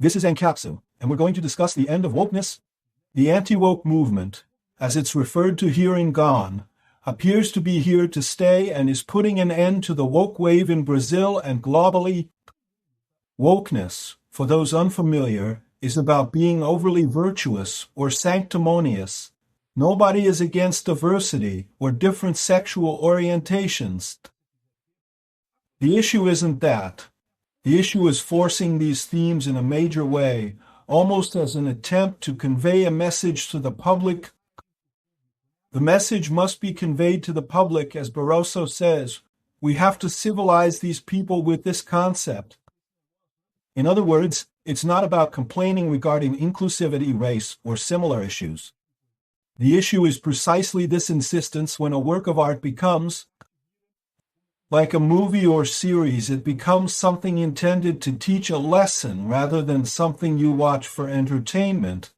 This is ANCAP-SU, and we're going to discuss the end of wokeness. The anti-woke movement, as it's referred to here in Gone, appears to be here to stay and is putting an end to the woke wave in Brazil and globally. Wokeness, for those unfamiliar, is about being overly virtuous or sanctimonious. Nobody is against diversity or different sexual orientations. The issue isn't that. The issue is forcing these themes in a major way, almost as an attempt to convey a message to the public. The message must be conveyed to the public, as Barroso says. We have to civilize these people with this concept. In other words, it's not about complaining regarding inclusivity, race, or similar issues. The issue is precisely this insistence when a work of art becomes, like a movie or series, it becomes something intended to teach a lesson rather than something you watch for entertainment.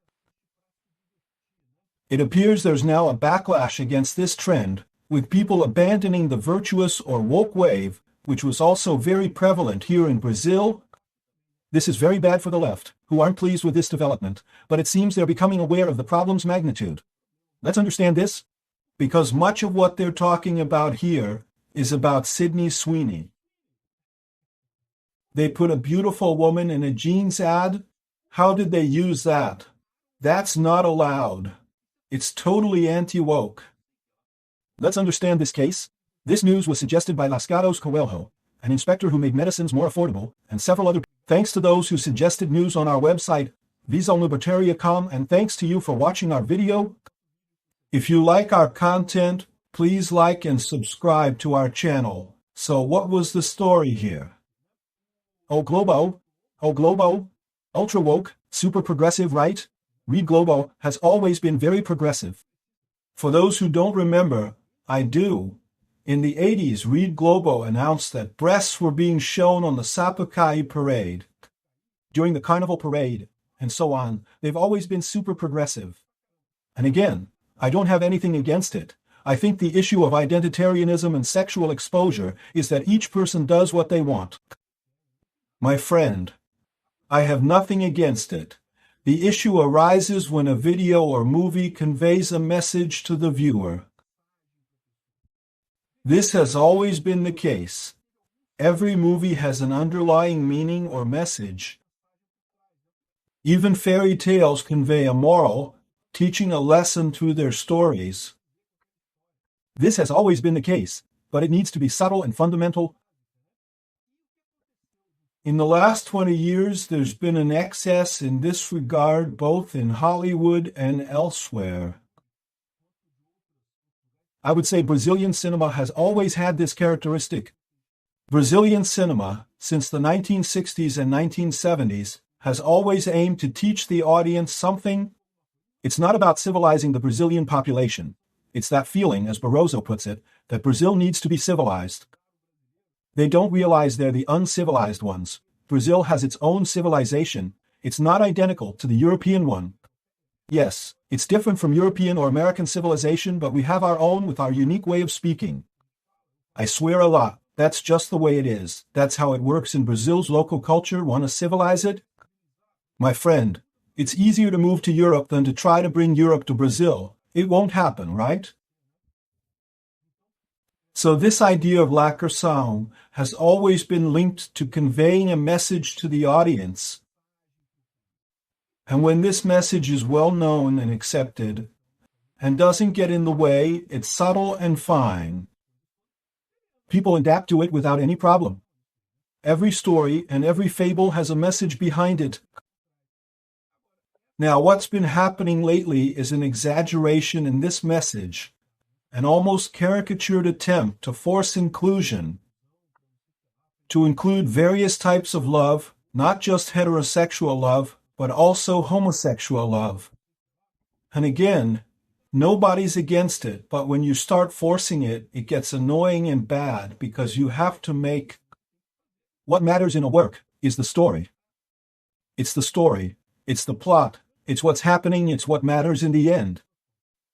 It appears there's now a backlash against this trend, with people abandoning the virtuous or woke wave, which was also very prevalent here in Brazil. This is very bad for the left, who aren't pleased with this development, but it seems they're becoming aware of the problem's magnitude. Let's understand this, because much of what they're talking about here is about Sydney Sweeney. They put a beautiful woman in a jeans ad. How did they use that? That's not allowed. It's totally anti-woke. Let's understand this case. This news was suggested by Lascados Coelho, an inspector who made medicines more affordable, and several other. Thanks to those who suggested news on our website, Visa Libertaria.com, and thanks to you for watching our video. If you like our content, please like and subscribe to our channel. So what was the story here? O Globo, ultra woke, super progressive, right? Read Globo has always been very progressive. For those who don't remember, I do. In the 80s, Read Globo announced that breasts were being shown on the Sapucaí parade, during the Carnival parade, and so on. They've always been super progressive. And again, I don't have anything against it. I think the issue of identitarianism and sexual exposure is that each person does what they want. My friend, I have nothing against it. The issue arises when a video or movie conveys a message to the viewer. This has always been the case. Every movie has an underlying meaning or message. Even fairy tales convey a moral, teaching a lesson through their stories. This has always been the case, but it needs to be subtle and fundamental. In the last 20 years, there's been an excess in this regard both in Hollywood and elsewhere. I would say Brazilian cinema has always had this characteristic. Brazilian cinema, since the 1960s and 1970s, has always aimed to teach the audience something. It's not about civilizing the Brazilian population. It's that feeling, as Barroso puts it, that Brazil needs to be civilized. They don't realize they're the uncivilized ones. Brazil has its own civilization. It's not identical to the European one. Yes, it's different from European or American civilization, but we have our own with our unique way of speaking. I swear a lot, that's just the way it is. That's how it works in Brazil's local culture. Want to civilize it? My friend, it's easier to move to Europe than to try to bring Europe to Brazil. It won't happen, right? So this idea of lacração has always been linked to conveying a message to the audience. And when this message is well known and accepted, and doesn't get in the way, it's subtle and fine. People adapt to it without any problem. Every story and every fable has a message behind it. Now, what's been happening lately is an exaggeration in this message, an almost caricatured attempt to force inclusion, to include various types of love, not just heterosexual love, but also homosexual love. And again, nobody's against it, but when you start forcing it, it gets annoying and bad because you have to make. What matters in a work is the story. It's the story. It's the plot. It's what's happening. It's what matters in the end.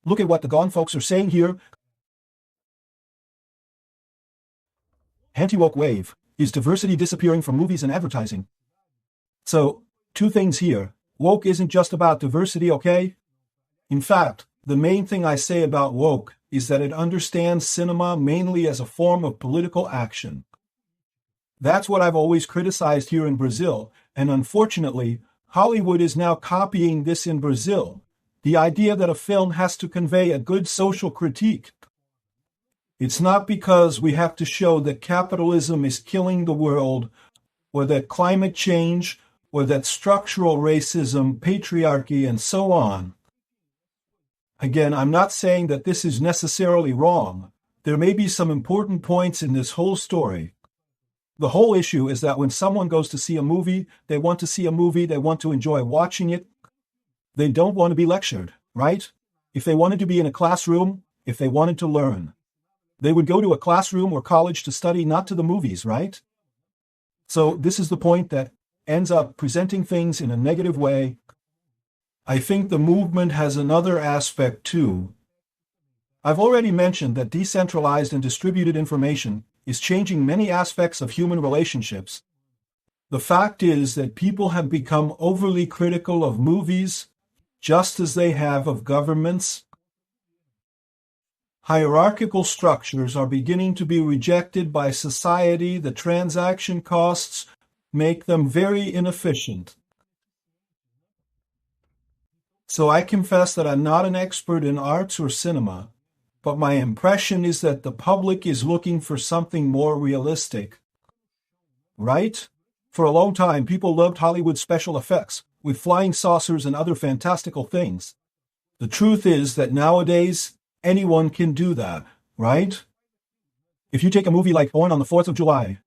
Look at what the Gone folks are saying here. Anti-woke wave is diversity disappearing from movies and advertising. So, Two things here. Woke isn't just about diversity, okay? In fact, the main thing I say about woke is that it understands cinema mainly as a form of political action. That's what I've always criticized here in Brazil, and unfortunately, Hollywood is now copying this in Brazil. The idea that a film has to convey a good social critique. It's not because we have to show that capitalism is killing the world, or that climate change, or that structural racism, patriarchy, and so on. Again, I'm not saying that this is necessarily wrong. There may be some important points in this whole story. The whole issue is that when someone goes to see a movie, they want to see a movie, they want to enjoy watching it. They don't want to be lectured, right? If they wanted to be in a classroom, if they wanted to learn, they would go to a classroom or college to study, not to the movies, right? So this is the point that ends up presenting things in a negative way. I think the movement has another aspect too. I've already mentioned that decentralized and distributed information is changing many aspects of human relationships. The fact is that people have become overly critical of movies, just as they have of governments. Hierarchical structures are beginning to be rejected by society. The transaction costs make them very inefficient. So I confess that I'm not an expert in arts or cinema, but my impression is that the public is looking for something more realistic. Right? For a long time, people loved Hollywood special effects, with flying saucers and other fantastical things. The truth is that nowadays, anyone can do that, right? If you take a movie like Born on the 4th of July,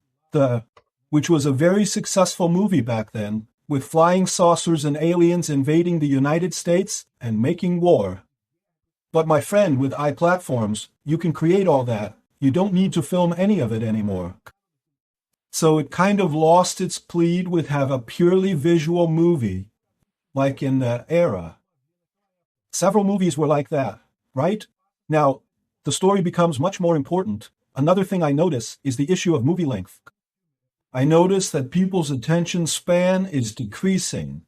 which was a very successful movie back then, with flying saucers and aliens invading the United States and making war. But my friend, with iPlatforms, you can create all that. You don't need to film any of it anymore. So it kind of lost its plead with have a purely visual movie, like in that era. Several movies were like that, right? Now, the story becomes much more important. Another thing I notice is the issue of movie length. I notice that people's attention span is decreasing.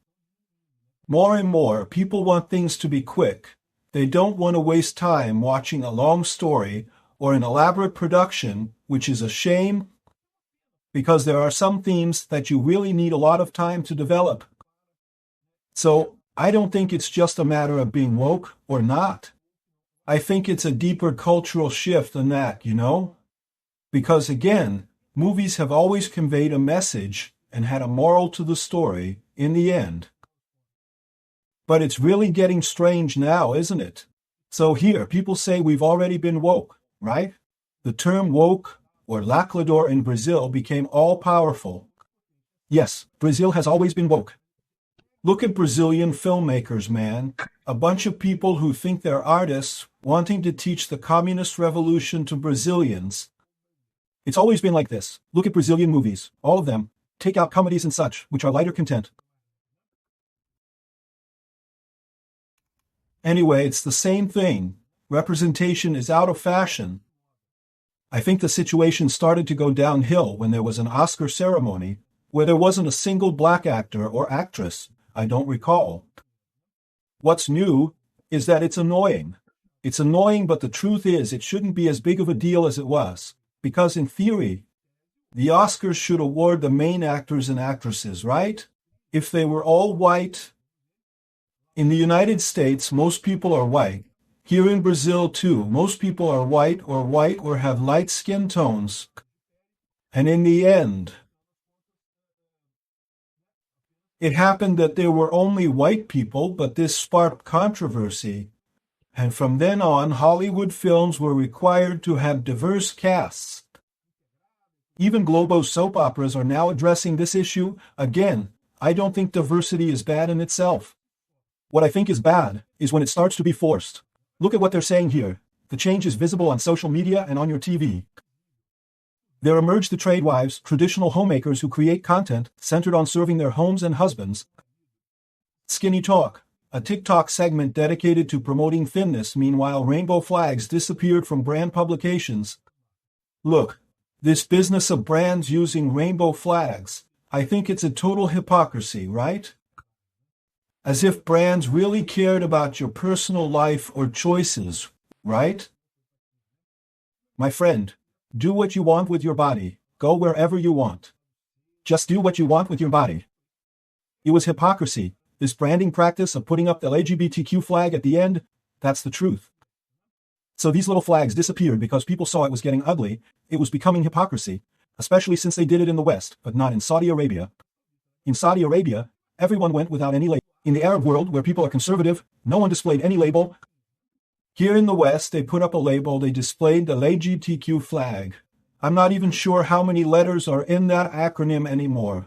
More and more, people want things to be quick. They don't want to waste time watching a long story or an elaborate production, which is a shame, because there are some themes that you really need a lot of time to develop. So, I don't think it's just a matter of being woke or not. I think it's a deeper cultural shift than that, you know? Because again, movies have always conveyed a message and had a moral to the story in the end. But it's really getting strange now, isn't it? So here, people say we've already been woke, right? The term woke or lacrador in Brazil became all-powerful. Yes, Brazil has always been woke. Look at Brazilian filmmakers, man. A bunch of people who think they're artists wanting to teach the communist revolution to Brazilians. It's always been like this. Look at Brazilian movies, all of them. Take out comedies and such, which are lighter content. Anyway, it's the same thing. Representation is out of fashion. I think the situation started to go downhill when there was an Oscar ceremony where there wasn't a single black actor or actress. I don't recall. What's new is that it's annoying. It's annoying, but the truth is it shouldn't be as big of a deal as it was. Because in theory, the Oscars should award the main actors and actresses, right? If they were all white. In the United States, most people are white. Here in Brazil, too, most people are white or have light skin tones. And in the end, it happened that there were only white people, but this sparked controversy. And from then on, Hollywood films were required to have diverse casts. Even Globo's soap operas are now addressing this issue. Again, I don't think diversity is bad in itself. What I think is bad is when it starts to be forced. Look at what they're saying here. The change is visible on social media and on your TV. There emerged the trade wives, traditional homemakers who create content centered on serving their homes and husbands. Skinny Talk, a TikTok segment dedicated to promoting thinness. Meanwhile, rainbow flags disappeared from brand publications. Look, this business of brands using rainbow flags, I think it's a total hypocrisy, right? As if brands really cared about your personal life or choices, right? My friend, do what you want with your body. Go wherever you want. Just do what you want with your body. It was hypocrisy. This branding practice of putting up the LGBTQ flag at the end, that's the truth. So these little flags disappeared because people saw it was getting ugly. It was becoming hypocrisy, especially since they did it in the West, but not in Saudi Arabia. In Saudi Arabia, everyone went without any label. In the Arab world, where people are conservative, no one displayed any label. Here in the West, they put up a label. They displayed the LGBTQ flag. I'm not even sure how many letters are in that acronym anymore.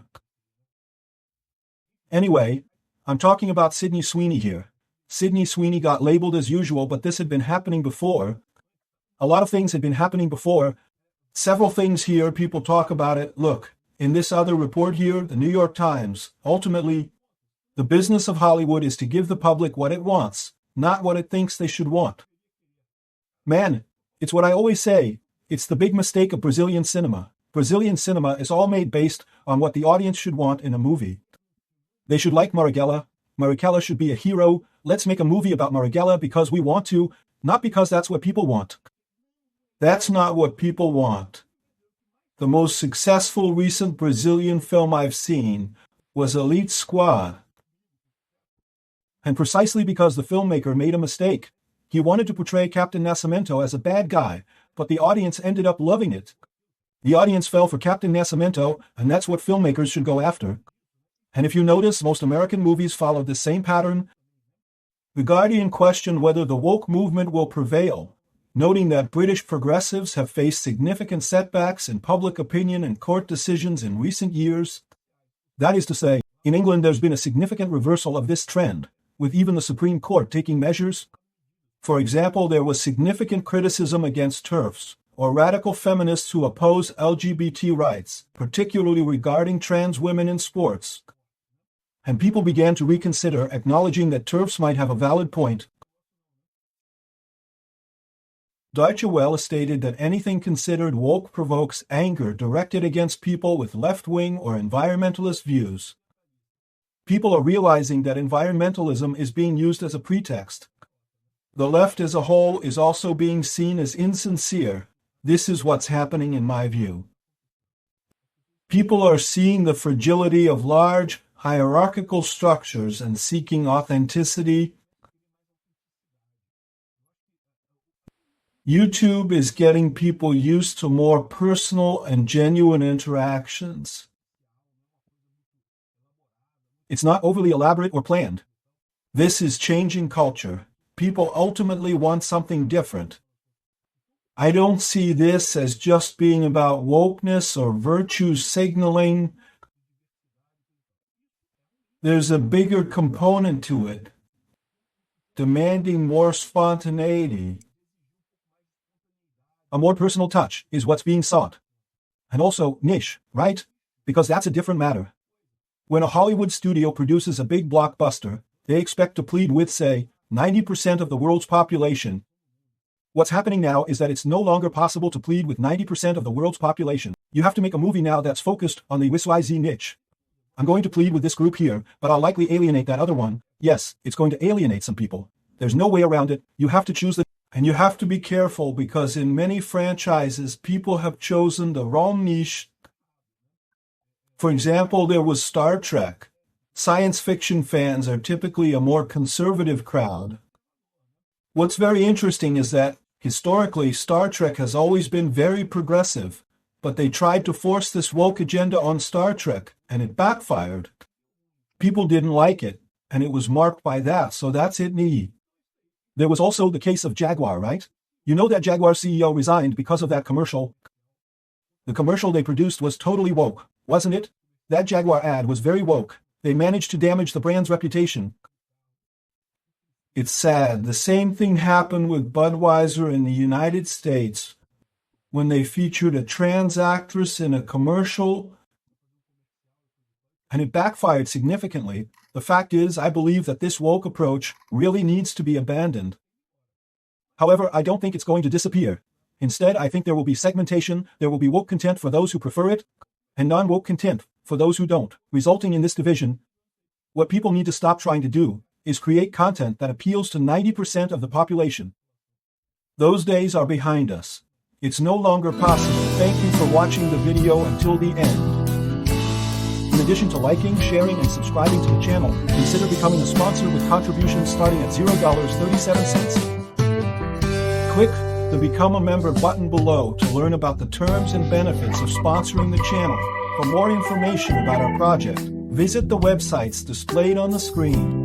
Anyway, I'm talking about Sydney Sweeney here. Sydney Sweeney got labeled as usual, but this had been happening before. A lot of things had been happening before. Several things here, people talk about it. Look, in this other report here, the New York Times, ultimately, the business of Hollywood is to give the public what it wants, not what it thinks they should want. Man, it's what I always say. It's the big mistake of Brazilian cinema. Brazilian cinema is all made based on what the audience should want in a movie. They should like Marighella. Marighella should be a hero. Let's make a movie about Marighella because we want to, not because that's what people want. That's not what people want. The most successful recent Brazilian film I've seen was Elite Squad. And precisely because the filmmaker made a mistake. He wanted to portray Captain Nascimento as a bad guy, but the audience ended up loving it. The audience fell for Captain Nascimento, and that's what filmmakers should go after. And if you notice, most American movies follow the same pattern. The Guardian questioned whether the woke movement will prevail, noting that British progressives have faced significant setbacks in public opinion and court decisions in recent years. That is to say, in England there's been a significant reversal of this trend, with even the Supreme Court taking measures. For example, there was significant criticism against TERFs, or radical feminists who oppose LGBT rights, particularly regarding trans women in sports. And people began to reconsider, acknowledging that TERFs might have a valid point. Deutsche Welle stated that anything considered woke provokes anger directed against people with left-wing or environmentalist views. People are realizing that environmentalism is being used as a pretext. The left as a whole is also being seen as insincere. This is what's happening in my view. People are seeing the fragility of large, hierarchical structures and seeking authenticity. YouTube is getting people used to more personal and genuine interactions. It's not overly elaborate or planned. This is changing culture. People ultimately want something different. I don't see this as just being about wokeness or virtue signaling. There's a bigger component to it, demanding more spontaneity. A more personal touch is what's being sought. And also niche, right? Because that's a different matter. When a Hollywood studio produces a big blockbuster, they expect to plead with, say, 90% of the world's population. What's happening now is that it's no longer possible to plead with 90% of the world's population. You have to make a movie now that's focused on the XYZ niche. I'm going to plead with this group here, but I'll likely alienate that other one. Yes, it's going to alienate some people. There's no way around it. You have to choose the... And you have to be careful because in many franchises, people have chosen the wrong niche. For example, there was Star Trek. Science fiction fans are typically a more conservative crowd. What's very interesting is that, historically, Star Trek has always been very progressive, but they tried to force this woke agenda on Star Trek, and it backfired. People didn't like it, and it was marked by that, so that's it. There was also the case of Jaguar, right? You know that Jaguar CEO resigned because of that commercial. The commercial they produced was totally woke, wasn't it? That Jaguar ad was very woke. They managed to damage the brand's reputation. It's sad. The same thing happened with Budweiser in the United States when they featured a trans actress in a commercial, and it backfired significantly. The fact is, I believe that this woke approach really needs to be abandoned. However, I don't think it's going to disappear. Instead, I think there will be segmentation, there will be woke content for those who prefer it, and non-woke content for those who don't, resulting in this division. What people need to stop trying to do is create content that appeals to 90% of the population. Those days are behind us. It's no longer possible. Thank you for watching the video until the end. In addition to liking, sharing, and subscribing to the channel, consider becoming a sponsor with contributions starting at $0.37. Click the Become a Member button below to learn about the terms and benefits of sponsoring the channel. For more information about our project, visit the websites displayed on the screen.